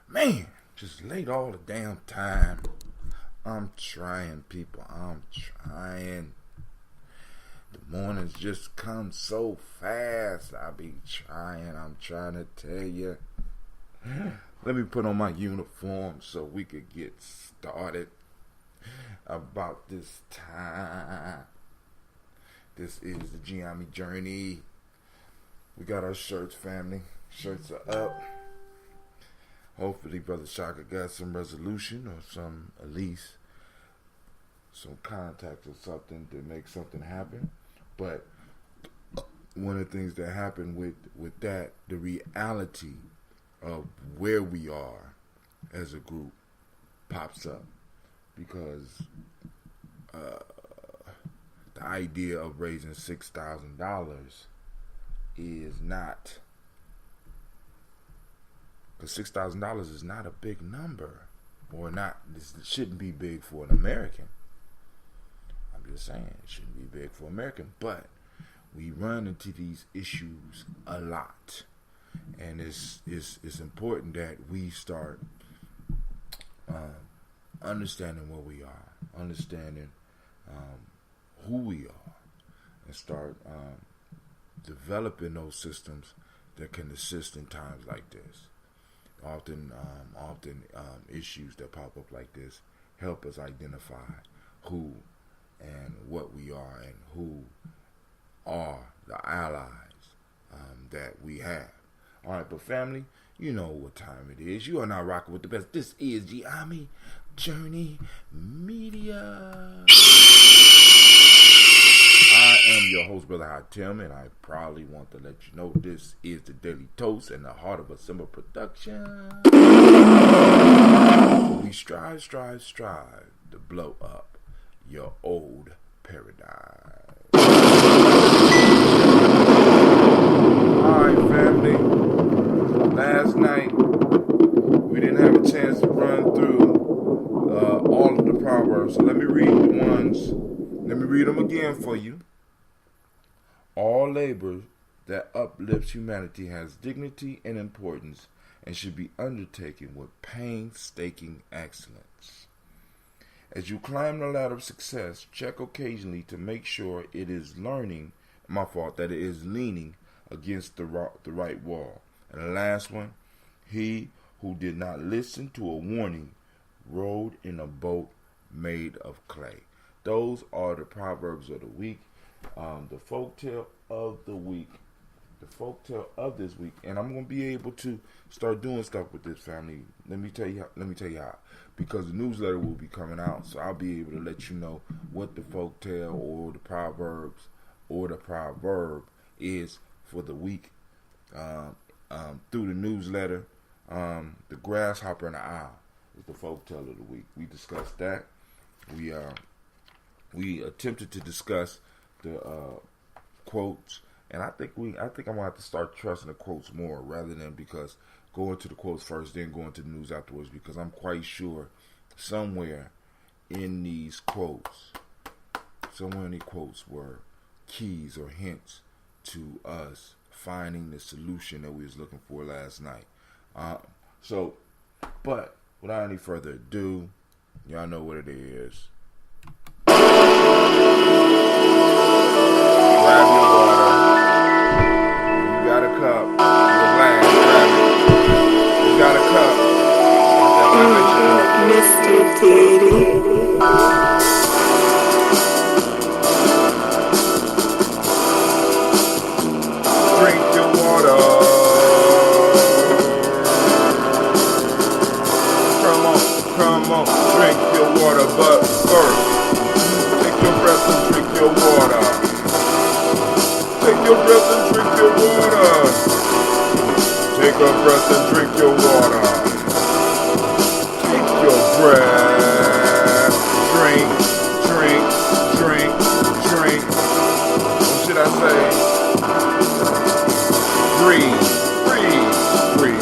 Man, just late all the damn time. I'm trying, people. I'm trying. The mornings just come so fast. I be trying. I'm trying to tell you. Let me put on my uniform so we could get started about this time. This is the Gye-Nyame journey. We got our shirts, family. Shirts are up. Hopefully, Brother Shaka got some resolution or some, at least, some contact or something to make something happen. But one of the things that happened with that, the reality of where we are as a group pops up. Because the idea of raising $6,000 is not... Because $6,000 is not a big number, or not. This shouldn't be big for an American. I'm just saying it shouldn't be big for an American. But we run into these issues a lot, and it's important that we start understanding where we are, understanding who we are, and start developing those systems that can assist in times like this. Often issues that pop up like this help us identify who and what we are and who are the allies that we have. All right, but family, you know what time it is. You are now rocking with the best. This is Gye-Nyame Journey Media. I am your host, Brother Tim, and I proudly want to let you know this is the Daily Toast and the Heart of a Simple Production. We strive to blow up your old paradigm. Alright, family. Last night, we didn't have a chance to run through all of the Proverbs, so let me read the ones. Let me read them again for you. All labor that uplifts humanity has dignity and importance and should be undertaken with painstaking excellence. As you climb the ladder of success, check occasionally to make sure it is that it is leaning against the right wall. And the last one, he who did not listen to a warning rode in a boat made of clay. Those are the Proverbs of the week. The folktale of the week, the folktale of this week, and I'm gonna be able to start doing stuff with this, family. Let me tell you how. Because the newsletter will be coming out, so I'll be able to let you know what the folktale or the proverbs or the proverb is for the week through the newsletter. The grasshopper and the owl is the folktale of the week. We discussed that. We attempted to discuss the quotes, and I think I'm gonna have to start trusting the quotes more rather than because going to the quotes first, then going to the news afterwards. Because I'm quite sure somewhere in these quotes were keys or hints to us finding the solution that we was looking for last night. But without any further ado, y'all know what it is. Grab your water. You got a cup. Your glass. Grab it. You got a cup. Mr. Diddy. Drink your water. Come on. Drink your water, but first, take your breath and drink your water. Take your breath and drink your water. Take a breath and drink your water. Take your breath. Drink. What should I say? Breathe. Drink.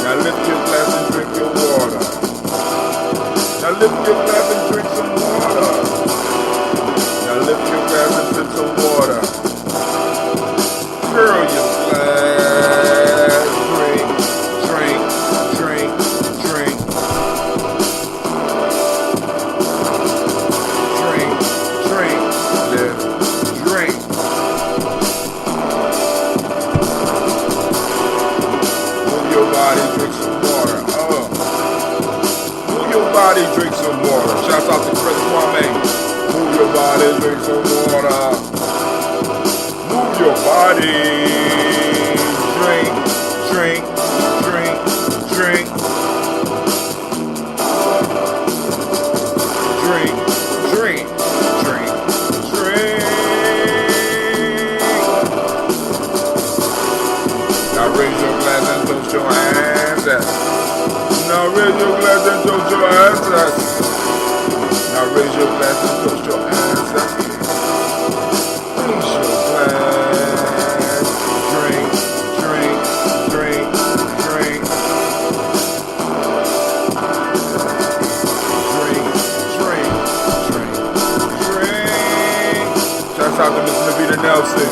Now lift your glass and drink your water. Now lift your glass and drink some water. Now lift your glass and sip some water. body. Drink, drink, drink, drink. Drink, drink, drink, drink. Now raise your glass and toast your ancestors. Now raise your glass and toast your ancestors. Now raise your glass and toast your ancestors. Raise your glass. Drink, drink, drink, drink. Drink, drink, drink, drink. Shouts out to Miss Navita Nelson.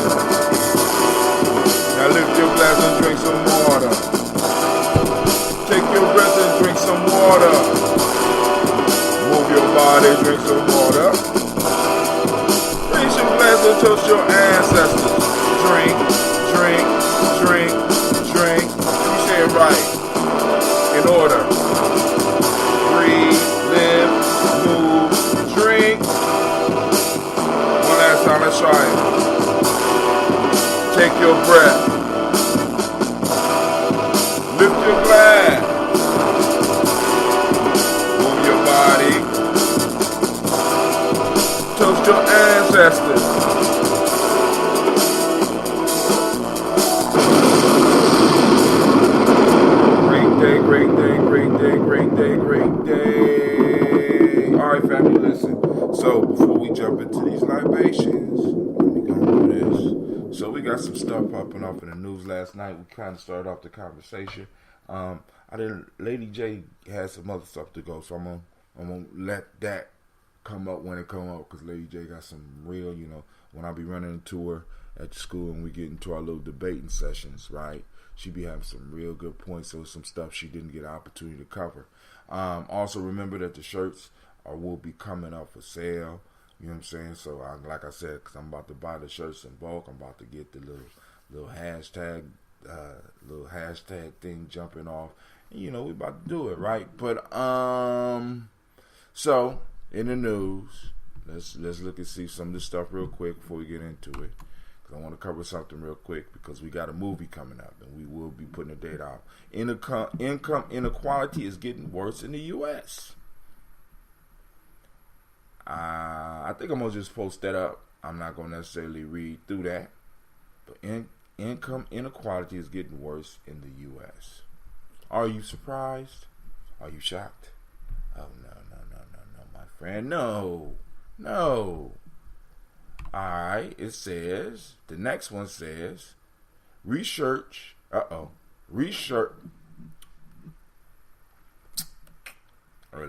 Now lift your glass and drink some water. Take your breath and drink some water. Move your body, drink some water. Raise your glass and toast your ancestors. Drink, drink, drink, drink. You say it right. In order. Breathe, live, move, drink. One last time, let's try it. Take your breath. Lift your glass. Move your body. Toast your ancestors. Great day, great day, great day, great day, great day. Alright, family, listen. So, before we jump into these libations, let me go do this. So, we got some stuff popping up in the news last night. We kind of started off the conversation. Lady J had some other stuff to go, so I'm gonna let that come up when it come up, because Lady J got some real, when I be running into her at the school and we get into our little debating sessions, right? She be having some real good points, so some stuff she didn't get an opportunity to cover. Also remember that the shirts will be coming up for sale. You know what I'm saying? So like I said, because I'm about to buy the shirts in bulk, I'm about to get the little hashtag thing jumping off. And, we about to do it, right? But so in the news, let's look and see some of this stuff real quick before we get into it. Because I want to cover something real quick, because we got a movie coming up and we will be putting a date out. Income inequality is getting worse in the U.S. I think I'm going to just post that up. I'm not going to necessarily read through that. But income inequality is getting worse in the U.S. Are you surprised? Are you shocked? Oh, no, my friend. No. Alright, it says, the next one says, research, early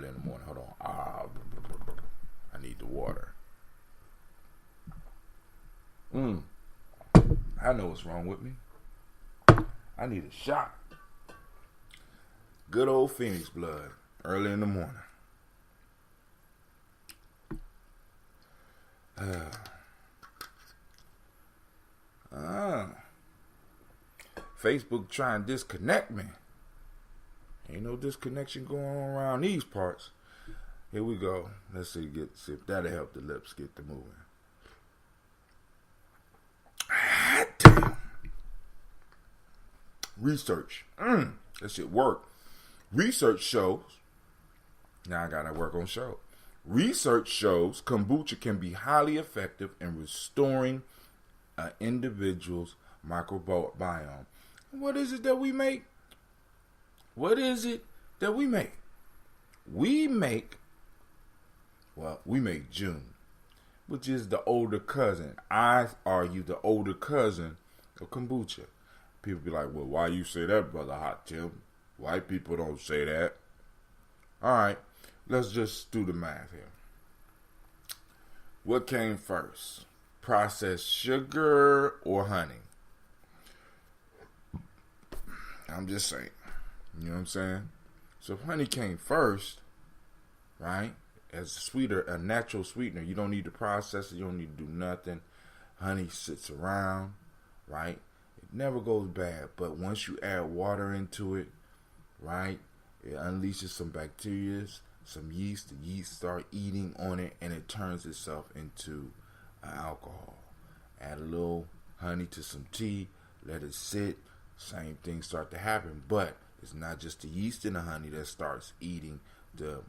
in the morning, hold on. I need the water. I know what's wrong with me. I need a shot. Good old Phoenix blood, early in the morning. Facebook trying to disconnect me. Ain't no disconnection going on around these parts. Here we go. Let's see if that'll help the lips get to moving. Damn. Research. That shit work. Research shows. Now I gotta work on show. Research shows kombucha can be highly effective in restoring an individual's microbiome. What is it that we make? We make June, which is the older cousin. I argue the older cousin of kombucha. People be like, well, why you say that, Brother Hot Tim? White people don't say that. Alright, let's just do the math here. What came first? Processed sugar or honey? I'm just saying. You know what I'm saying? So if honey came first, right, as a natural sweetener, you don't need to process it, you don't need to do nothing. Honey sits around, right? It never goes bad, but once you add water into it, right, it unleashes some bacteria, some yeast. The yeast start eating on it, and it turns itself into alcohol. Add a little honey to some tea, let it sit, same thing start to happen. But it's not just the yeast in the honey that starts eating the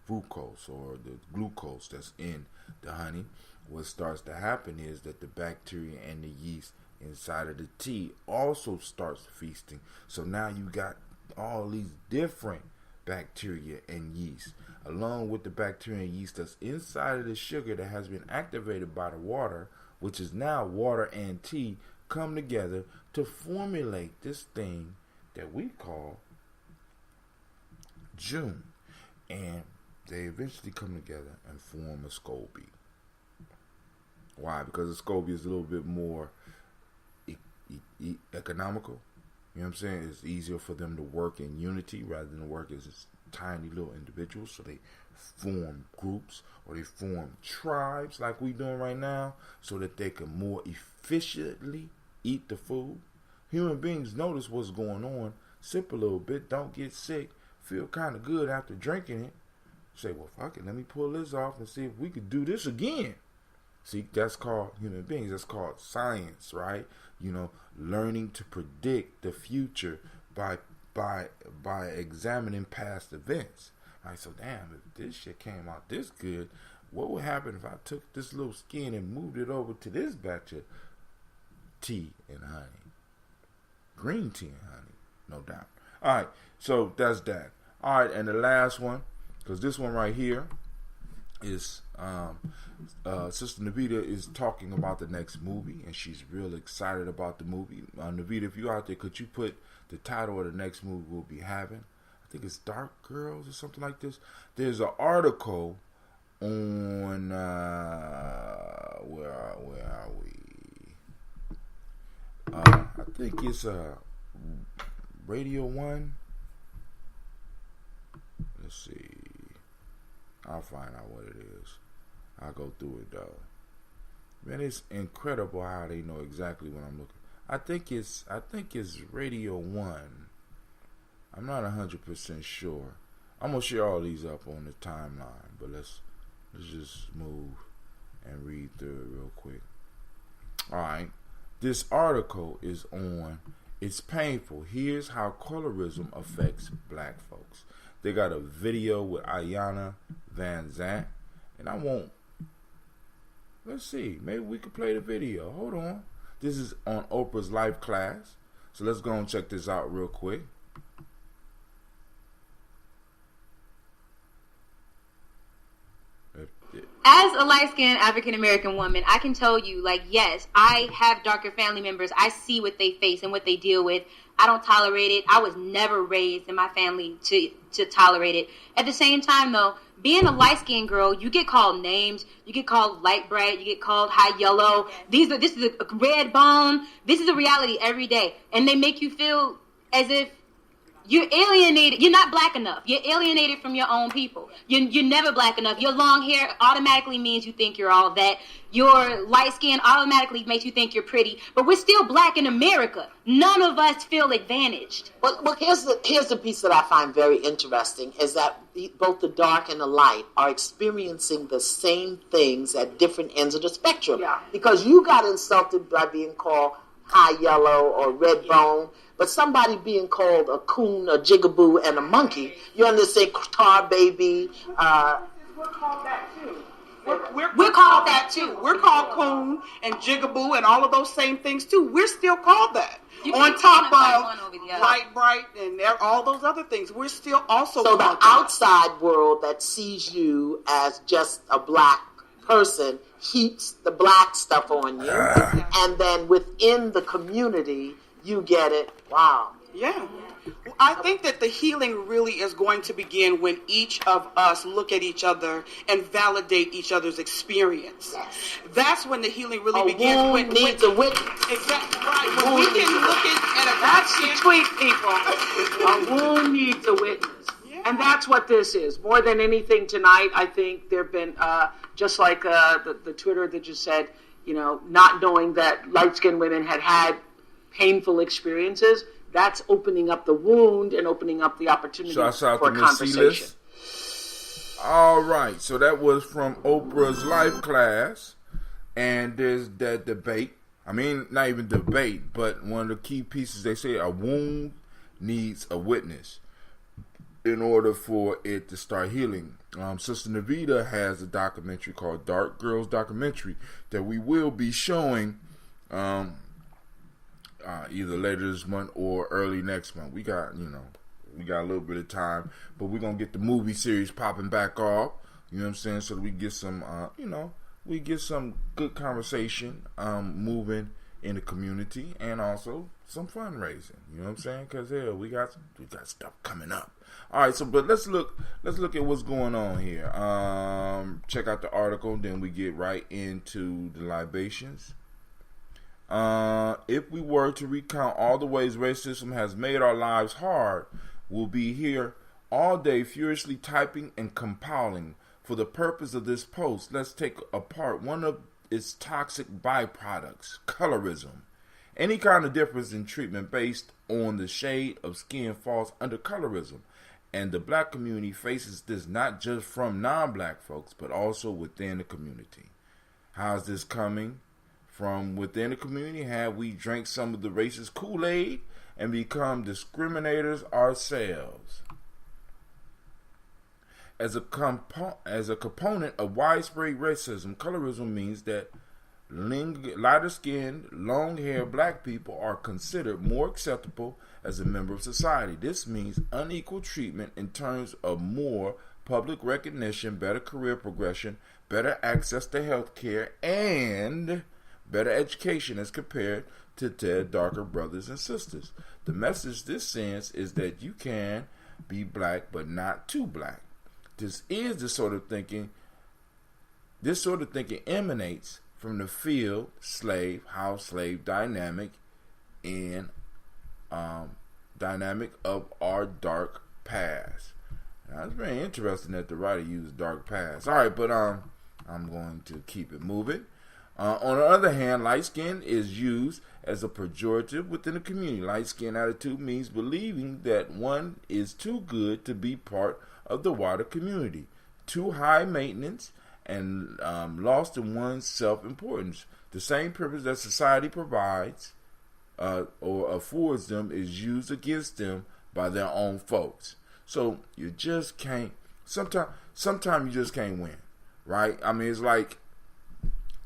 fructose or the glucose that's in the honey. What starts to happen is that the bacteria and the yeast inside of the tea also starts feasting. So now you got all these different bacteria and yeast, along with the bacteria and yeast that's inside of the sugar that has been activated by the water, which is now water and tea, come together to formulate this thing that we call June. And they eventually come together and form a SCOBY. Why? Because a SCOBY is a little bit more economical. You know what I'm saying? It's easier for them to work in unity rather than work as tiny little individuals. So they form groups or they form tribes like we doing right now so that they can more efficiently eat the food. Human beings notice what's going on, sip a little bit, don't get sick, feel kind of good after drinking it. Say, well, fuck it, let me pull this off and see if we could do this again. See, that's called human beings. That's called science, right? You know, learning to predict the future by examining past events. All right, so damn, if this shit came out this good, what would happen if I took this little skin and moved it over to this batch of tea and honey? Green tea and honey, no doubt. All right, so that's that. All right, and the last one, because this one right here is Sister Navita is talking about the next movie, and she's real excited about the movie. Navita, if you're out there, could you put the title of the next movie we'll be having? I think it's Dark Girls or something like this. There's an article on where are we? I think it's Radio 1. Let's see. I'll find out what it is. I'll go through it though. Man, it's incredible how they know exactly what I'm looking. I think it's Radio 1. I'm not 100% sure. I'm gonna share all these up on the timeline, but let's just move and read through it real quick. All right. This article is on It's Painful. Here's how colorism affects black folks. They got a video with Ayanna Van Zant. And I won't. Let's see. Maybe we could play the video. Hold on. This is on Oprah's Life Class. So let's go and check this out real quick. As a light-skinned African-American woman, I can tell you, like, yes, I have darker family members. I see what they face and what they deal with. I don't tolerate it. I was never raised in my family to tolerate it. At the same time, though, being a light-skinned girl, you get called names. You get called light bright. You get called high yellow. This is a red bone. This is a reality every day. And they make you feel as if you're alienated. You're not black enough. You're alienated from your own people. You're never black enough. Your long hair automatically means you think you're all that. Your light skin automatically makes you think you're pretty. But we're still black in America. None of us feel advantaged. Well, here's the piece that I find very interesting is that both the dark and the light are experiencing the same things at different ends of the spectrum. Yeah. Because you got insulted by being called high yellow or red bone. But somebody being called a coon, a jigaboo, and a monkey, you understand, tar baby. We're called that too. We're called that too. We're called coon and jigaboo and all of those same things too. We're still called that. On top of light bright and all those other things, we're still also so called the outside world that sees you as just a black person heaps the black stuff on you, and then within the community you get it. Wow. Yeah. I think that the healing really is going to begin when each of us look at each other and validate each other's experience. Yes. That's when the healing really begins. A wound needs a witness. Exactly right. When we can look at a That's the tweet, people. A wound needs a witness. Yeah. And that's what this is. More than anything tonight, I think there have been, just like the Twitter that just said, not knowing that light-skinned women had painful experiences, that's opening up the wound and opening up the opportunity for a conversation. All right, so that was from Oprah's Life Class, and there's that debate I mean, not even debate, but one of the key pieces, they say a wound needs a witness in order for it to start healing. Sister Navita has a documentary called Dark Girls Documentary that we will be showing either later this month or early next month. We got a little bit of time, but we're going to get the movie series popping back off, you know what I'm saying, so that we get some, we get some good conversation moving in the community, and also some fundraising, you know what I'm saying, because hell, we got stuff coming up. All right, so but let's look at what's going on here. Check out the article, then we get right into the libations. If we were to recount all the ways racism has made our lives hard, we'll be here all day furiously typing and compiling. For the purpose of this post, let's take apart one of its toxic byproducts, colorism. Any kind of difference in treatment based on the shade of skin falls under colorism. And the black community faces this not just from non-black folks, but also within the community. How's this coming? From within the community, have we drank some of the racist Kool-Aid and become discriminators ourselves? As a component of widespread racism, colorism means that lighter-skinned, long-haired black people are considered more acceptable as a member of society. This means unequal treatment in terms of more public recognition, better career progression, better access to health care, and better education as compared to their darker brothers and sisters. The message this sends is that you can be black but not too black. This sort of thinking emanates from the field, slave, house slave dynamic of our dark past. Now, it's very interesting that the writer used dark past. All right, but I'm going to keep it moving. On the other hand, light skin is used as a pejorative within the community. Light skin attitude means believing that one is too good to be part of the wider community, too high maintenance, and lost in one's self-importance. The same privilege that society provides or affords them is used against them by their own folks. So you just can't. Sometimes you just can't win, right? I mean, it's like,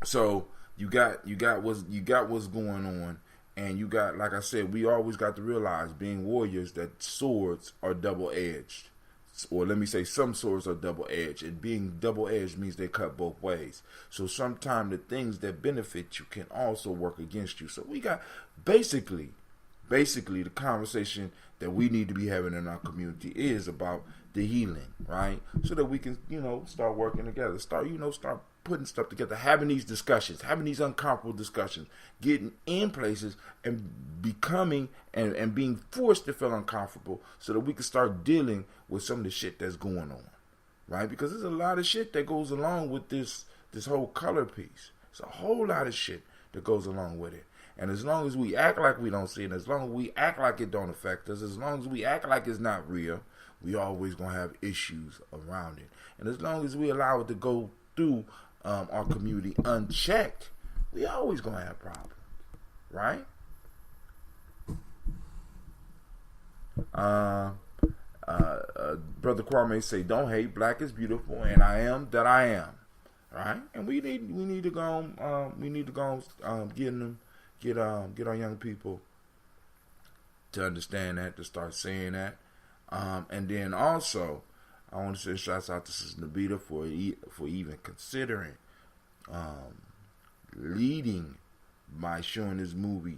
so you got what's going on, and you got, like I said, we always got to realize, being warriors, that swords are double-edged. Or let me say, some swords are double-edged, and being double-edged means they cut both ways. So sometimes the things that benefit you can also work against you. So we got basically the conversation that we need to be having in our community is about the healing, right? So that we can, start working together, start putting stuff together, having these discussions, having these uncomfortable discussions, getting in places and becoming and being forced to feel uncomfortable so that we can start dealing with some of the shit that's going on, right? Because there's a lot of shit that goes along with this whole color piece. It's a whole lot of shit that goes along with it. And as long as we act like we don't see it, as long as we act like it don't affect us, as long as we act like it's not real, we always going to have issues around it. And as long as we allow it to go through our community unchecked, we always going to have problems, right? Brother Kwame say, don't hate, black is beautiful, and I am that I am, right? And we need to go get our young people to understand that, to start saying that. And then also, I want to say shouts out to Sister Nabita for even considering leading by showing this movie,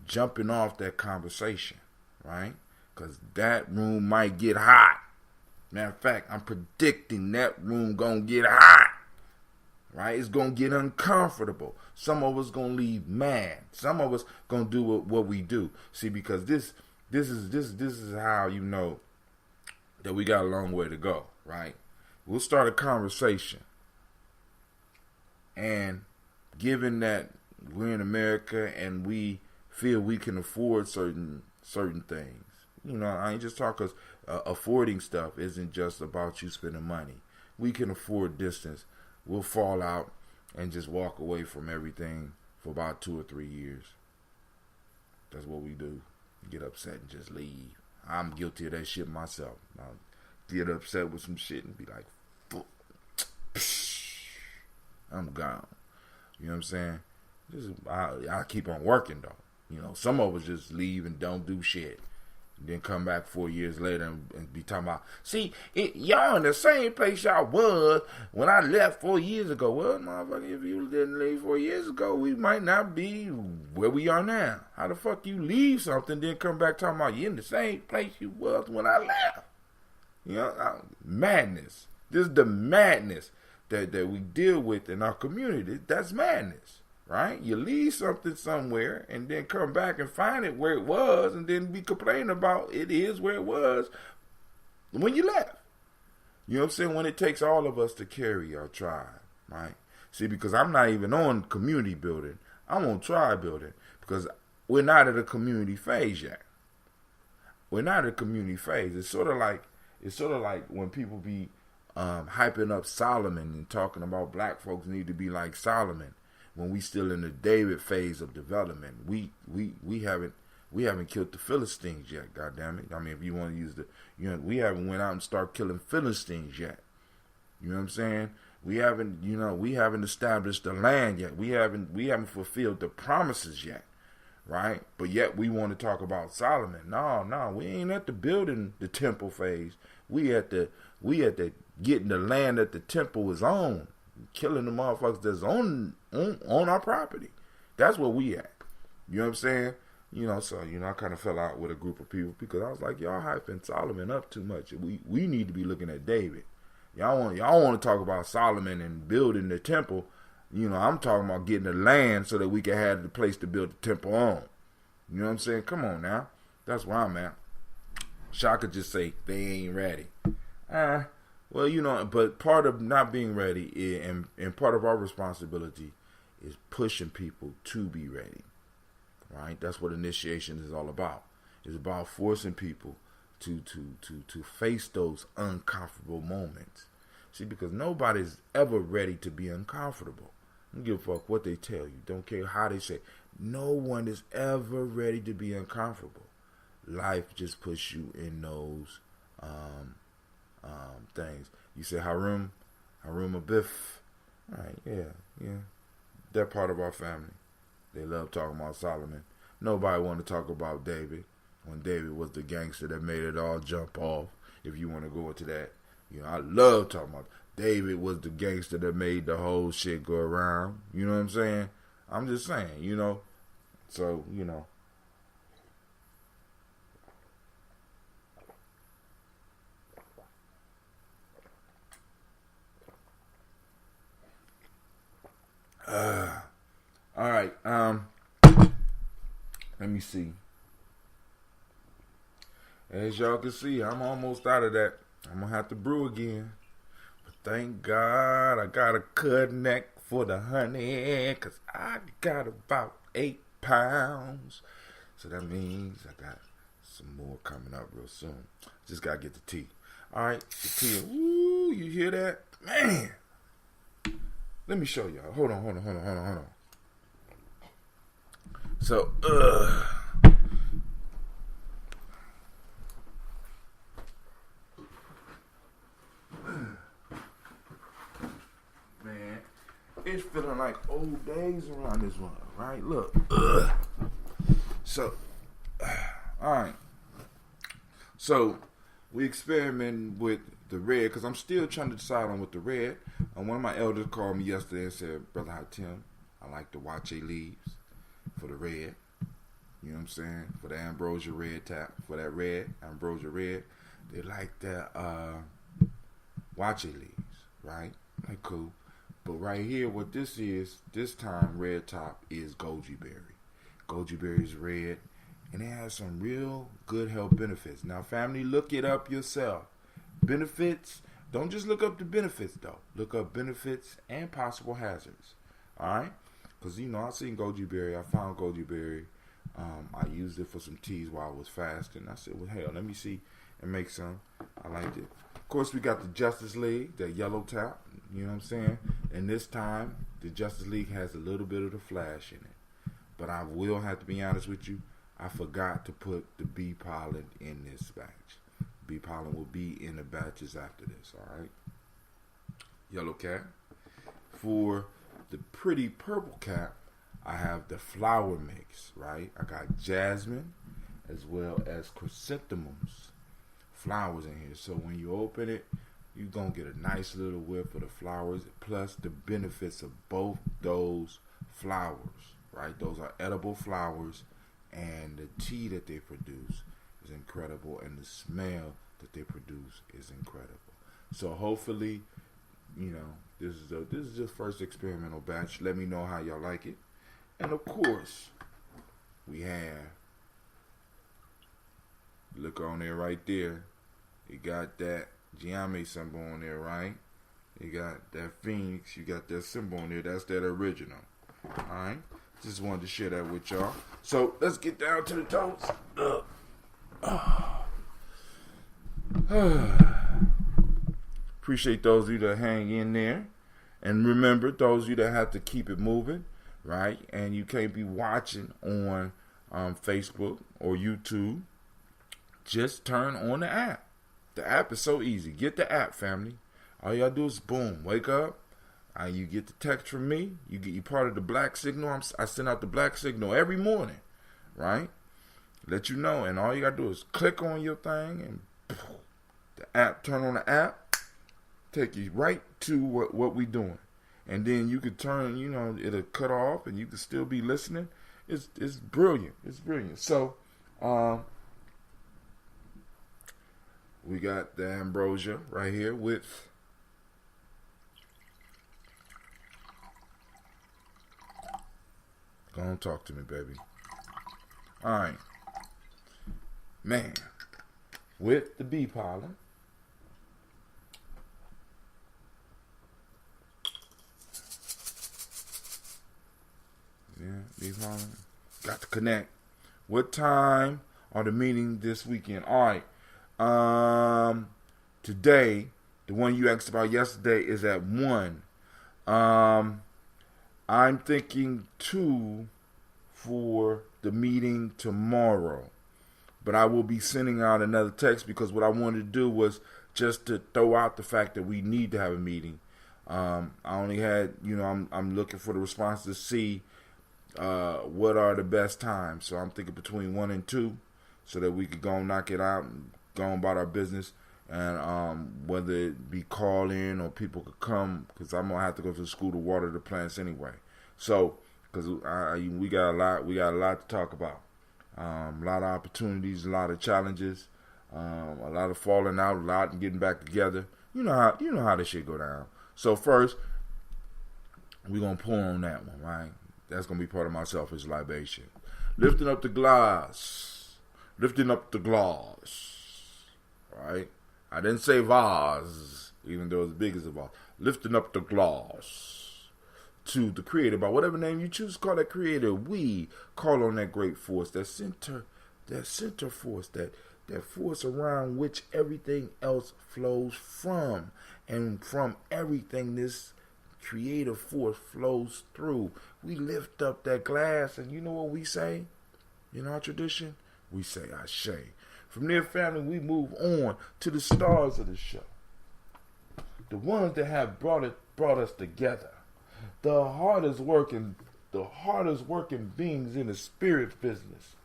jumping off that conversation, right? Because that room might get hot. Matter of fact, I'm predicting that room gonna get hot, right? It's gonna get uncomfortable. Some of us gonna leave mad. Some of us gonna do what we do. See, because this is how you know that we got a long way to go, right? We'll start a conversation, and given that we're in America and we feel we can afford certain things, I ain't just talking, because affording stuff isn't just about you spending money. We can afford distance. We'll fall out and just walk away from everything for about 2 or 3 years. That's what we do. Get upset and just leave. I'm guilty of that shit myself. I'll get upset with some shit and be like, I'm gone. You know what I'm saying? I keep on working though. You know, some of us just leave and don't do shit. Then come back 4 years later and be talking about, see, y'all in the same place y'all was when I left 4 years ago. Well, motherfucker, if you didn't leave 4 years ago, we might not be where we are now. How the fuck you leave something, then come back talking about you in the same place you was when I left? You know, madness. This is the madness that we deal with in our community. That's madness. Right? You leave something somewhere and then come back and find it where it was and then be complaining about it is where it was when you left. You know what I'm saying? When it takes all of us to carry our tribe, right? See, because I'm not even on community building. I'm on tribe building because we're not at a community phase yet. We're not at a community phase. It's sort of like when people be hyping up Solomon and talking about black folks need to be like Solomon. When we still in the David phase of development, we haven't killed the Philistines yet. God damn it! I mean, if you want to use we haven't went out and start killing Philistines yet. You know what I'm saying? We haven't established the land yet. We haven't fulfilled the promises yet, right? But yet we want to talk about Solomon. No, we ain't at the building the temple phase. We at the getting the land that the temple is on. Killing the motherfuckers that's on our property. That's where we at. You know what I'm saying? You know, so, you know, I kind of fell out with a group of people because I was like, y'all hyping Solomon up too much. We need to be looking at David. Y'all want to talk about Solomon and building the temple. You know, I'm talking about getting the land so that we can have the place to build the temple on. You know what I'm saying? Come on now. That's where I'm at. Shaka just say they ain't ready. Well, you know, but part of not being ready and part of our responsibility is pushing people to be ready, right? That's what initiation is all about. It's about forcing people to face those uncomfortable moments. See, because nobody's ever ready to be uncomfortable. Don't give a fuck what they tell you. Don't care how they say. No one is ever ready to be uncomfortable. Life just puts you in those things. You say Harun Abif. Alright, yeah. That part of our family. They love talking about Solomon. Nobody want to talk about David. When David was the gangster that made it all jump off. If you want to go into that. You know, I love talking about David was the gangster that made the whole shit go around. You know what I'm saying? I'm just saying, you know. So, you know. All right. Let me see. As y'all can see, I'm almost out of that. I'm gonna have to brew again. But thank God I got a cut neck for the honey, 'cause I got about 8 pounds. So that means I got some more coming up real soon. Just gotta get the tea. All right, the tea. Woo, you hear that? Man. Let me show y'all. Hold on. So, man, it's feeling like old days around this one, right? Look. So, all right. So, we experimenting with the red because I'm still trying to decide on what the red. And one of my elders called me yesterday and said, Brother Hatim, I like the Wache leaves for the red. You know what I'm saying? For the ambrosia red tap. For that red, ambrosia red. They like the Wache leaves, right? Like cool. But right here, what this is, this time red top is goji berry. Goji berry is red. And it has some real good health benefits. Now, family, look it up yourself. Benefits, don't just look up the benefits, though. Look up benefits and possible hazards. All right? Because, you know, I seen goji berry. I found goji berry. I used it for some teas while I was fasting. I said, well, hell, let me see and make some. I liked it. Of course, we got the Justice League, that yellow tap. You know what I'm saying? And this time, the Justice League has a little bit of the flash in it. But I will have to be honest with you. I forgot to put the bee pollen in this batch. Bee pollen will be in the batches after this, all right? Yellow cap. For the pretty purple cap, I have the flower mix, right? I got jasmine as well as chrysanthemums flowers in here. So when you open it, you're going to get a nice little whiff of the flowers, plus the benefits of both those flowers, right? Those are edible flowers, and the tea that they produce is incredible, and the smell that they produce is incredible. So hopefully, this is just first experimental batch. Let me know how y'all like it. And of course, we have, look on there right there. You got that Gye-Nyame symbol on there, right? You got that Phoenix. You got that symbol on there. That's that original. Alright? Just wanted to share that with y'all. So, let's get down to the toast. Appreciate those of you that hang in there. And remember, those of you that have to keep it moving, right? And you can't be watching on Facebook or YouTube. Just turn on the app. The app is so easy. Get the app, family. All you gotta do is boom, wake up. You get the text from me. You part of the black signal. I send out the black signal every morning, right? Let you know. And all you gotta do is click on your thing and the app, turn on the app, take you right to what we doing. And then you could turn, it'll cut off and you can still be listening. It's brilliant. It's brilliant. So, we got the ambrosia right here with go on, talk to me, baby. Alright. Man. With the bee pollen. Yeah, bee pollen. Got to connect. What time are the meeting this weekend? Alright. Today, the one you asked about yesterday is at 1. I'm thinking 2 for the meeting tomorrow. But I will be sending out another text because what I wanted to do was just to throw out the fact that we need to have a meeting. I only had, I'm looking for the response to see what are the best times. So I'm thinking between 1 and 2 so that we could go and knock it out and go about our business, and whether it be call in or people could come, because I'm gonna have to go to the school to water the plants anyway. So, because we got a lot to talk about. A lot of opportunities, a lot of challenges, a lot of falling out, a lot of getting back together. You know how this shit go down. So first, we're gonna pour on that one, right? That's gonna be part of my selfish libation. Lifting up the glass. Lifting up the glass. Right? I didn't say vase, even though it's big as a vase. Lifting up the glass to the creator, by whatever name you choose to call that creator. We call on that great force, that center force, that force around which everything else flows from. And from everything this creative force flows through. We lift up that glass, and you know what we say? In our tradition, we say Ashe. From their family, we move on to the stars of the show. The ones that have brought us together. The hardest working beings in the spirit business.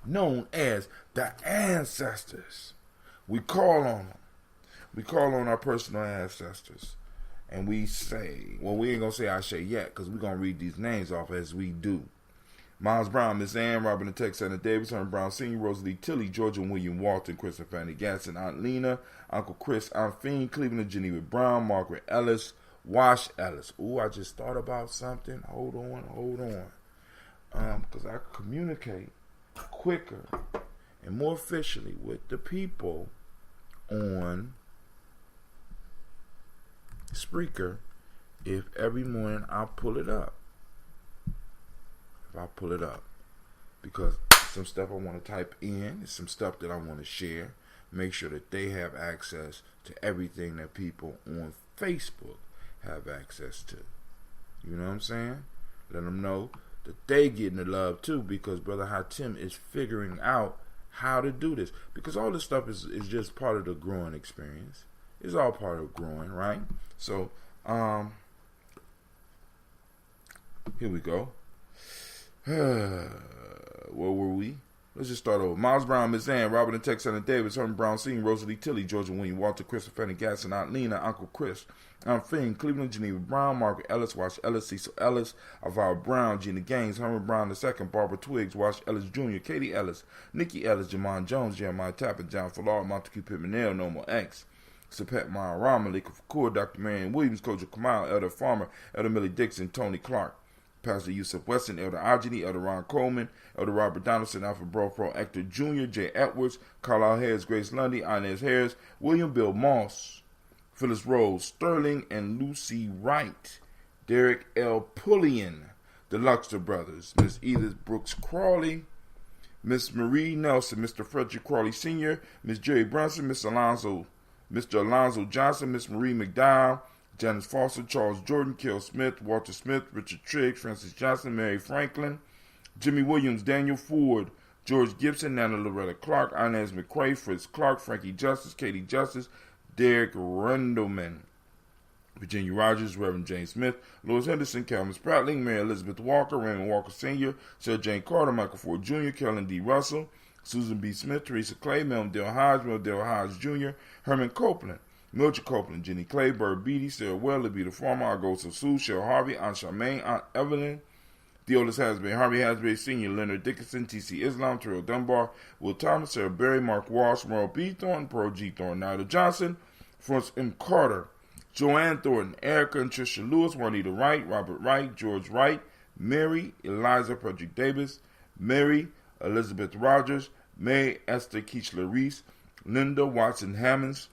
Known as the ancestors. We call on them. We call on our personal ancestors. And we say, well, we ain't going to say Ashe yet, because we're going to read these names off as we do. Miles Brown, Miss Ann, Robin and Tex, Anna Davis, Herman Brown Sr., Rosalie Tilly, Georgia and William Walton, Chris and Fanny Gasson, Aunt Lena, Uncle Chris, Aunt Fiend, Cleveland and Geneva Brown, Margaret Ellis, Wash Ellis. Ooh, I just thought about something. Hold on. Because I communicate quicker and more officially with the people on Spreaker if every morning I pull it up. Because some stuff I want to type in, some stuff that I want to share, make sure that they have access to everything that people on Facebook have access to. You know what I'm saying? Let them know that they getting the love too, because Brother Hatim is figuring out how to do this. Because all this stuff is just part of the growing experience. It's all part of growing, right? So, here we go. Where were we? Let's just start over. Miles Brown, Miss Ann, Robert and Tex, and Davis, Herman Brown Sr., Rosalie Tilly, Georgia William, Walter, Christopher, Fanny Gasson, Aunt Lena, Uncle Chris, Aunt Finn, Cleveland, Geneva Brown, Margaret Ellis, Wash Ellis, Cecil Ellis, Alvaro Brown, Gina Gaines, Herman Brown II, Barbara Twiggs, Wash Ellis Jr., Katie Ellis, Nikki Ellis, Jamon Jones, Jeremiah Tappan, John Fallard, Montague Pittman, Normal X, Sapet Mara Rama, Malika Fakur, Dr. Marion Williams, Kojo Kamal, Elder Farmer, Elder Millie Dixon, Tony Clark, Pastor Yusuf Weston, Elder Ajani, Elder Ron Coleman, Elder Robert Donaldson, Alfred Brofro, Hector Jr., Jay Edwards, Carlisle Harris, Grace Lundy, Inez Harris, William Bill Moss, Phyllis Rose, Sterling and Lucy Wright, Derek L. Pullian, the Luxter Brothers, Miss Edith Brooks Crawley, Miss Marie Nelson, Mr. Frederick Crawley Sr., Miss Jerry Brunson, Mr. Alonzo Johnson, Miss Marie McDowell, Janice Foster, Charles Jordan, Kel Smith, Walter Smith, Richard Triggs, Francis Johnson, Mary Franklin, Jimmy Williams, Daniel Ford, George Gibson, Nana Loretta Clark, Inez McCrae, Fritz Clark, Frankie Justice, Katie Justice, Derek Rendleman, Virginia Rogers, Reverend James Smith, Louis Henderson, Calvin Spratling, Mary Elizabeth Walker, Raymond Walker Sr., Sarah Jane Carter, Michael Ford Jr., Kellen D. Russell, Susan B. Smith, Teresa Clay, Melvin Dale Hodge Jr., Herman Copeland, Mildred Copeland, Jenny Clay, Bird Beatty, Sarah Weller, Be the Farmer, Argosa Sue, Cheryl Harvey, Aunt Charmaine, Aunt Evelyn, Theodis Hasbury, Harvey Hasbury Sr., Leonard Dickinson, T.C. Islam, Terrell Dunbar, Will Thomas, Sarah Berry, Mark Walsh, Merle B. Thornton, Pearl G. Thornton, Nida Johnson, Florence M. Carter, Joanne Thornton, Erica and Tricia Lewis, Juanita Wright, Robert Wright, George Wright, Mary, Eliza Frederick Davis, Mary, Elizabeth Rogers, May Esther Keechler Reese, Linda Watson Hammonds,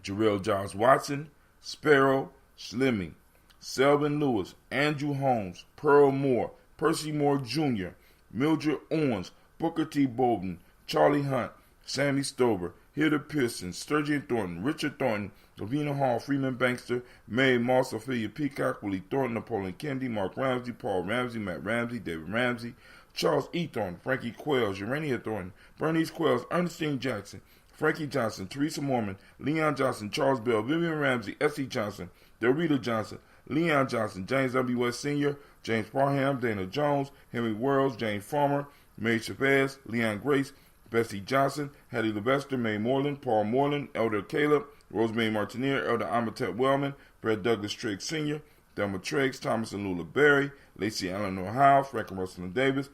Jarrell Giles Watson, Sparrow, Slimmy, Selvin Lewis, Andrew Holmes, Pearl Moore, Percy Moore Jr., Mildred Owens, Booker T. Bolden, Charlie Hunt, Sammy Stover, Hilda Pearson, Sturgeon Thornton, Richard Thornton, Lavina Hall, Freeman Bankster, Mary Moss, Ophelia Peacock, Willie Thornton, Napoleon Kennedy, Mark Ramsey, Paul Ramsey, Matt Ramsey, David Ramsey, Charles E. Thornton, Frankie Quells, Urania Thornton, Bernice Quells, Ernestine Jackson, Frankie Johnson, Teresa Mormon, Leon Johnson, Charles Bell, Vivian Ramsey, S.E. Johnson, Dorita Johnson, Leon Johnson, James W. West Sr., James Parham, Dana Jones, Henry Worrells, Jane Farmer, Mary Chavez, Leon Grace, Bessie Johnson, Hattie Levester, May Moreland, Paul Moreland, Elder Caleb, Rosemary Martineer, Elder Amatet Wellman, Brad Douglas Triggs Sr., Thelma Triggs, Thomas and Lula Berry, Lacey Eleanor Howe, Frank and Russell Davis,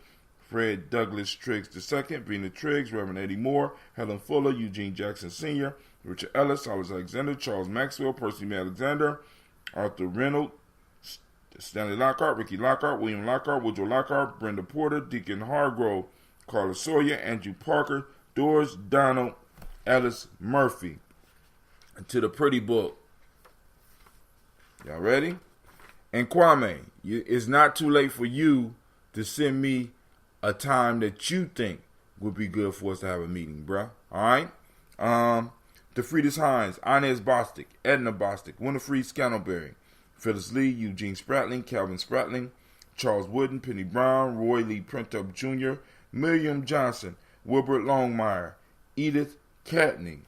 Fred Douglas Triggs II, Vina Triggs, Reverend Eddie Moore, Helen Fuller, Eugene Jackson Sr., Richard Ellis, Silas Alexander, Charles Maxwell, Percy May Alexander, Arthur Reynolds, Stanley Lockhart, Ricky Lockhart, William Lockhart, Woodrow Lockhart, Brenda Porter, Deacon Hargrove, Carla Sawyer, Andrew Parker, Doris Donald, Alice Murphy. And to the pretty book. Y'all ready? And Kwame, it's not too late for you to send me a time that you think would be good for us to have a meeting, bruh. Alright? DeFriedis Hines, Inez Bostic, Edna Bostic, Winifred Scantleberry, Phyllis Lee, Eugene Spratling, Calvin Spratling, Charles Wooden, Penny Brown, Roy Lee Printup Jr., Miriam Johnson, Wilbert Longmire, Edith Catney,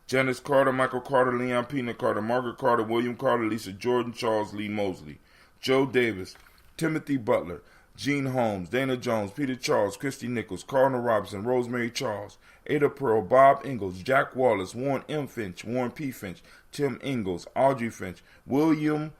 Janice Carter, Michael Carter, Leon Pena Carter, Margaret Carter, William Carter, Lisa Jordan, Charles Lee Mosley, Joe Davis, Timothy Butler, Gene Holmes, Dana Jones, Peter Charles, Christy Nichols, Cardinal Robinson, Rosemary Charles, Ada Pearl, Bob Ingalls, Jack Wallace, Warren M. Finch, Warren P. Finch, Tim Ingalls, Audrey Finch, William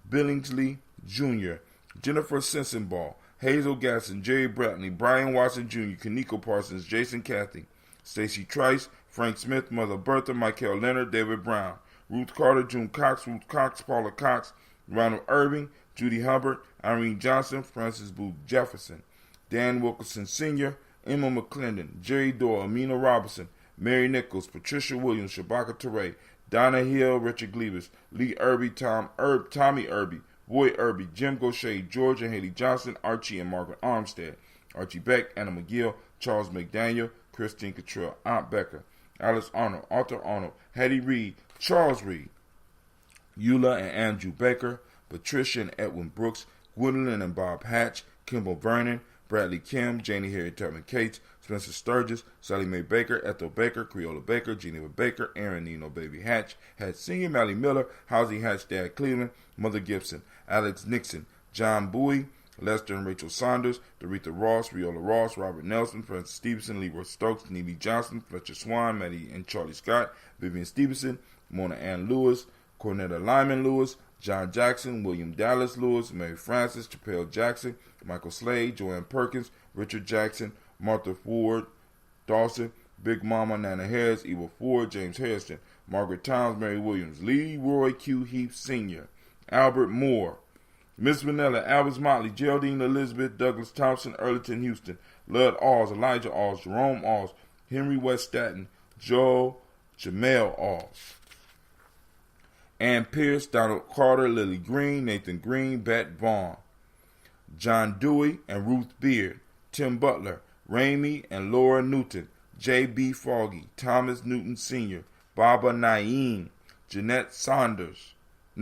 Billingsley Jr., Jennifer Sensenball, Hazel Gasson, Jerry Bradley, Brian Watson Jr., Kaniko Parsons, Jason Cathy, Stacy Trice, Frank Smith, Mother Bertha, Michael Leonard, David Brown, Ruth Carter, June Cox, Ruth Cox, Paula Cox, Ronald Irving, Judy Hubbard, Irene Johnson, Francis Booth Jefferson, Dan Wilkerson Sr., Emma McClendon, Jerry Doyle, Amina Robinson, Mary Nichols, Patricia Williams, Shabaka Teray, Donna Hill, Richard Gleavis, Lee Irby, Tommy Irby, Roy Irby, Jim Gaucher, George and Haley Johnson, Archie and Margaret Armstead, Archie Beck, Anna McGill, Charles McDaniel, Christine Cottrell, Aunt Becker, Alice Arnold, Arthur Arnold, Hattie Reed, Charles Reed, Eula and Andrew Baker, Patricia and Edwin Brooks, Gwendolyn and Bob Hatch, Kimball Vernon, Bradley Kim, Janie Harriet Tubman Cates, Spencer Sturgis, Sally Mae Baker, Ethel Baker, Creola Baker, Geneva Baker, Aaron Nino Baby Hatch, Hatch Sr., Mally Miller, Housie Hatch Dad Cleveland, Mother Gibson, Alex Nixon, John Bowie, Lester and Rachel Saunders, Doretha Ross, Riola Ross, Robert Nelson, Francis Stevenson, Leroy Stokes, Neely Johnson, Fletcher Swan, Maddie and Charlie Scott, Vivian Stevenson, Mona Ann Lewis, Cornetta Lyman Lewis, John Jackson, William Dallas Lewis, Mary Francis, Chappelle Jackson, Michael Slade, Joanne Perkins, Richard Jackson, Martha Ford, Dawson, Big Mama, Nana Harris, Eva Ford, James Harrison, Margaret Towns, Mary Williams, Leroy Q. Heath Sr., Albert Moore, Miss Vanilla, Albert Motley, Geraldine Elizabeth, Douglas Thompson, Earlington Houston, Lud Alls, Elijah Alls, Jerome Alls, Henry West Staten, Joe Jamel Alls, Ann Pierce, Donald Carter, Lily Green, Nathan Green, Bat Vaughn, John Dewey and Ruth Beard, Tim Butler, Ramey and Laura Newton, J.B. Foggy, Thomas Newton Sr., Baba Naeem, Jeanette Sanders. I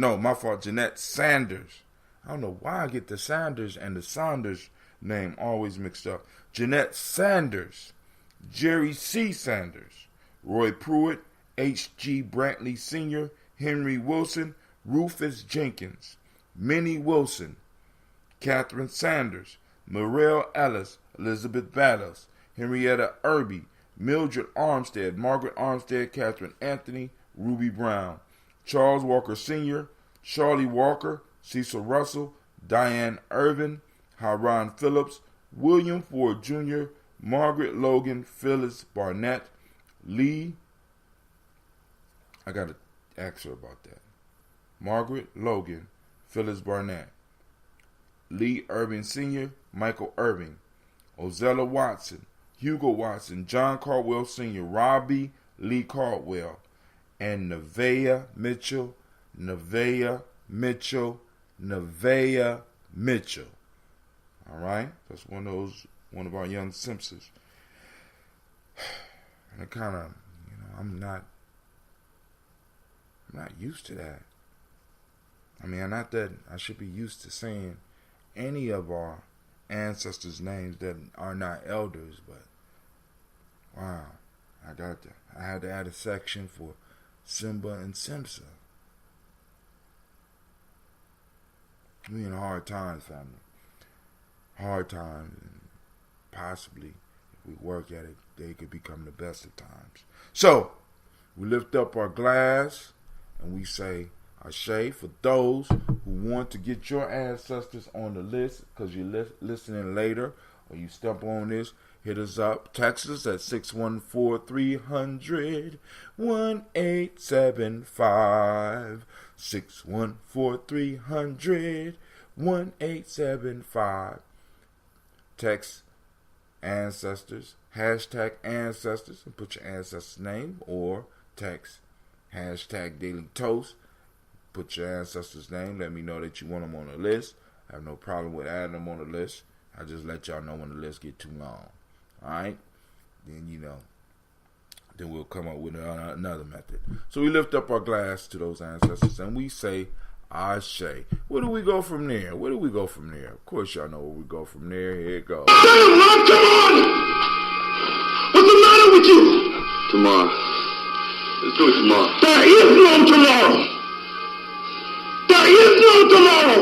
don't know why I get the Sanders and the Saunders name always mixed up. Jeanette Sanders, Jerry C. Sanders, Roy Pruitt, H.G. Brantley Sr., Henry Wilson, Rufus Jenkins, Minnie Wilson, Catherine Sanders, Morel Ellis, Elizabeth Battles, Henrietta Irby, Mildred Armstead, Margaret Armstead, Catherine Anthony, Ruby Brown, Charles Walker Sr., Charlie Walker, Cecil Russell, Diane Irvin, Hiron Phillips, William Ford Jr., Margaret Logan, Phyllis Barnett, Lee. I got to ask her about that. Margaret Logan, Phyllis Barnett, Lee Irving Sr., Michael Irving, Ozella Watson, Hugo Watson, John Caldwell Sr., Robbie Lee Caldwell, and Nevaeh Mitchell. All right, that's one of our young Simpsons. And it kind of, I'm not used to that. I mean, not that I should be used to saying any of our ancestors' names that are not elders, but wow, I had to add a section for Simba and Simpson. We in hard times, family. Hard times, and possibly if we work at it, they could become the best of times. So we lift up our glass and we say Ashe for those who want to get your ancestors on the list because you're listening later or you step on this. Hit us up. Text us at 614-300-1875. 614-300-1875. Text ancestors, hashtag ancestors, and put your ancestor's name, or text hashtag Daily Toast. Put your ancestor's name. Let me know that you want them on the list. I have no problem with adding them on the list. I just let y'all know when the list get too long. Alright? Then, then we'll come up with another method. So we lift up our glass to those ancestors and we say, Ashe. Where do we go from there? Of course y'all know where we go from there. Here it goes. Come on! What's the matter with you? Tomorrow. Let's do it tomorrow. There is no tomorrow! There is no tomorrow!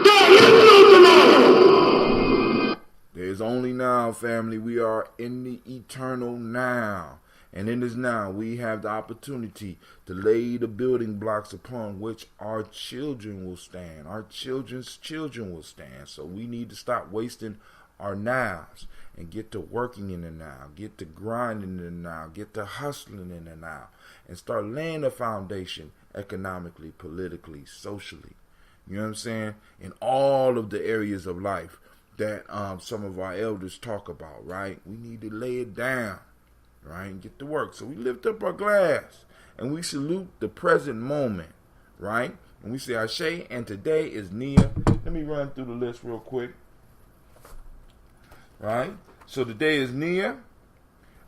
There is no tomorrow! There's only now, family. We are in the eternal now. And in this now, we have the opportunity to lay the building blocks upon which our children will stand. Our children's children will stand. So we need to stop wasting our nows and get to working in the now. Get to grinding in the now. Get to hustling in the now. And start laying a foundation economically, politically, socially. You know what I'm saying? In all of the areas of life that some of our elders talk about, right? We need to lay it down. Right, and get to work. So we lift up our glass and we salute the present moment, right? And we say Ashe, and today is Nia. Let me run through the list real quick. Right? So today is Nia.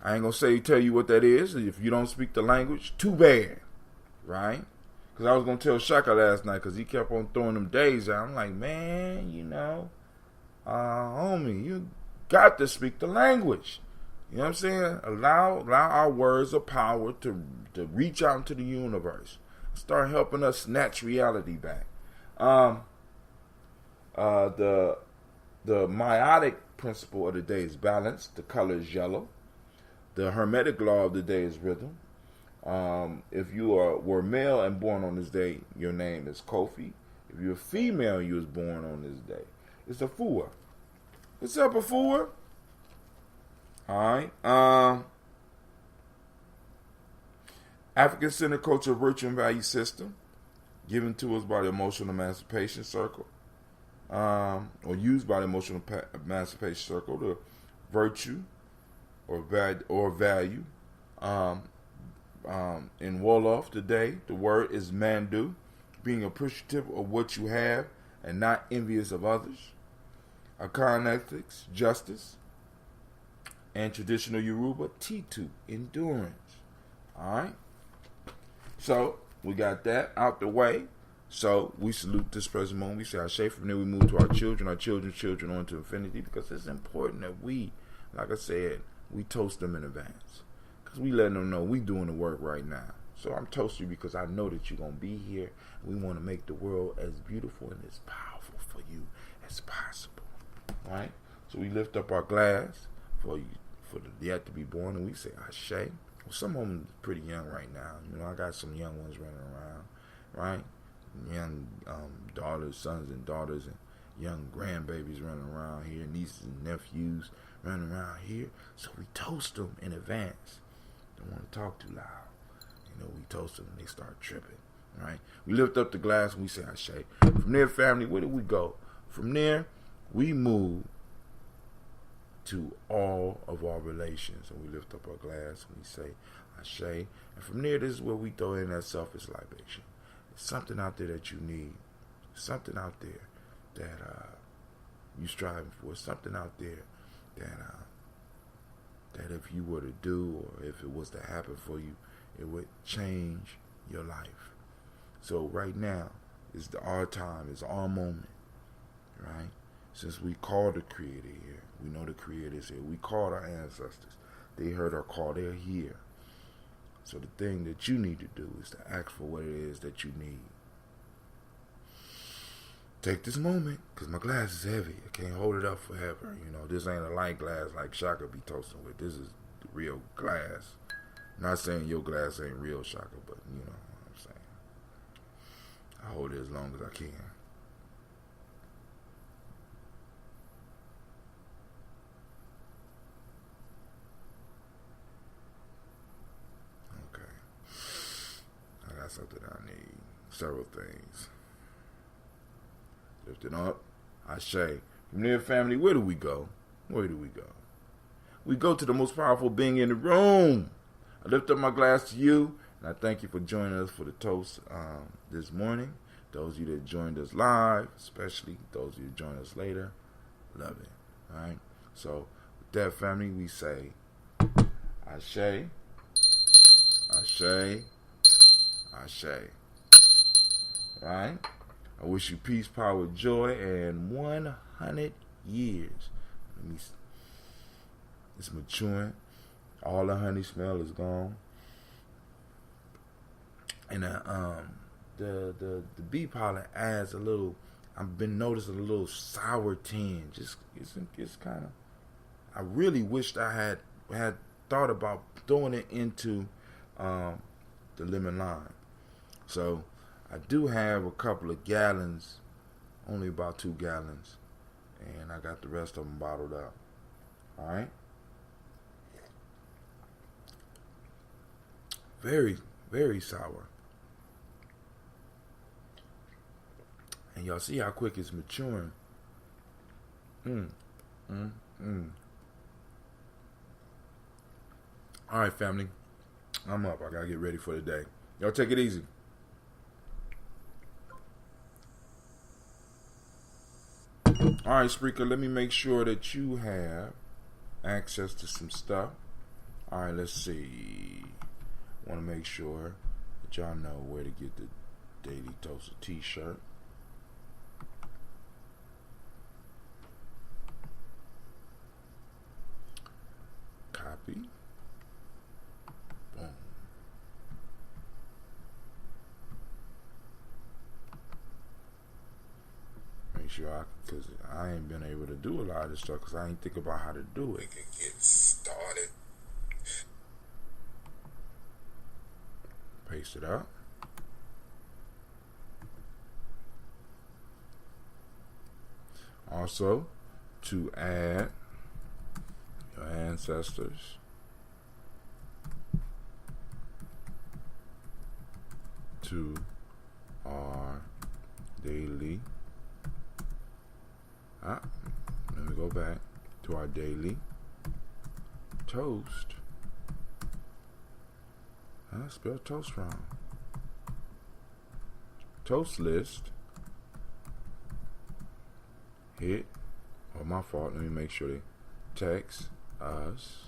I ain't gonna tell you what that is. If you don't speak the language, too bad. Right? Because I was going to tell Shaka last night because he kept on throwing them days out. I'm like, man, homie, you got to speak the language. You know what I'm saying? Allow our words of power to reach out into the universe. Start helping us snatch reality back. The meiotic principle of the day is balance. The color is yellow. The hermetic law of the day is rhythm. If you were male and born on this day, your name is Kofi. If you're a female and you was born on this day, it's Afua. What's up, Afua? Alright. African Center Culture Virtue and Value System, given to us by the Emotional Emancipation Circle, or used by the Emotional Emancipation Circle, the virtue or value. In Wolof today, the word is mandu, being appreciative of what you have and not envious of others. Akan ethics, justice. And traditional Yoruba, Titu, endurance. Alright? So, we got that out the way. So, we salute this present moment. We say Ashe. From there, we move to our children's children, on to infinity, because it's important that we, like I said, we toast them in advance. Because we letting them know we doing the work right now. So, I'm toasting you because I know that you're going to be here. We want to make the world as beautiful and as powerful for you as possible. Alright? So, we lift up our glass for you, for the yet to be born, and we say Ashe. Well, some of them pretty young right now. I got some young ones running around, right? Young daughters, sons and daughters, and young grandbabies running around here, nieces and nephews running around here. So we toast them in advance. Don't want to talk too loud. We toast them and they start tripping, right? We lift up the glass and we say Ashe. From there, family, where do we go? From there, we move to all of our relations, and we lift up our glass and we say Ashe. And from there, this is where we throw in that selfish libation. It's something out there that you need, something out there that you striving for, something out there that if you were to do, or if it was to happen for you, it would change your life. So right now is our time, is our moment, right? Since we called the Creator here, we know the Creator is here. We called our ancestors. They heard our call. They're here. So the thing that you need to do is to ask for what it is that you need. Take this moment, because my glass is heavy. I can't hold it up forever. This ain't a light glass like Shaka be toasting with. This is the real glass. Not saying your glass ain't real, Shaka, but you know what I'm saying. I hold it as long as I can. Something I need. Several things. Lift it up. Ashe. From there, family, where do we go? Where do we go? We go to the most powerful being in the room. I lift up my glass to you, and I thank you for joining us for the toast this morning. Those of you that joined us live, especially those of you that join us later, love it. All right? So, with that, family, we say Ashe. Ashe. Ashe. Right? I wish you peace, power, joy, and 100 years. It's maturing. All the honey smell is gone. And the bee pollen adds a little. I've been noticing a little sour tinge. It's kind of. I really wished I had thought about throwing it into the lemon lime. So I do have a couple of gallons, only about 2 gallons, and I got the rest of them bottled up. All right. Very, very sour. And y'all see how quick it's maturing. All right, family. I'm up. I gotta get ready for the day. Y'all take it easy. All right, Spreaker, let me make sure that you have access to some stuff. All right, let's see. I want to make sure that y'all know where to get Daily Toaster t-shirt. Copy. Boom. Make sure because I ain't been able to do a lot of this stuff because I ain't think about how to do it. We can get started. Paste it up. Also, to add your ancestors to our daily. Let me go back to our daily toast. I spelled toast wrong. Toast list. Hit. Oh, my fault. Let me make sure they text us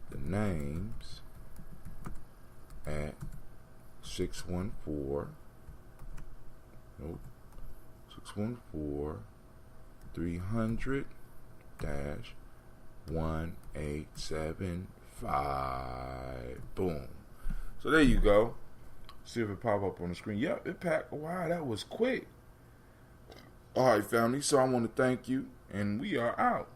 the names at 614. Nope. 614-300-1875. Boom. So there you go. See if it pop up on the screen. Yep, it packed. Wow, that was quick. All right, family. So I want to thank you, and we are out.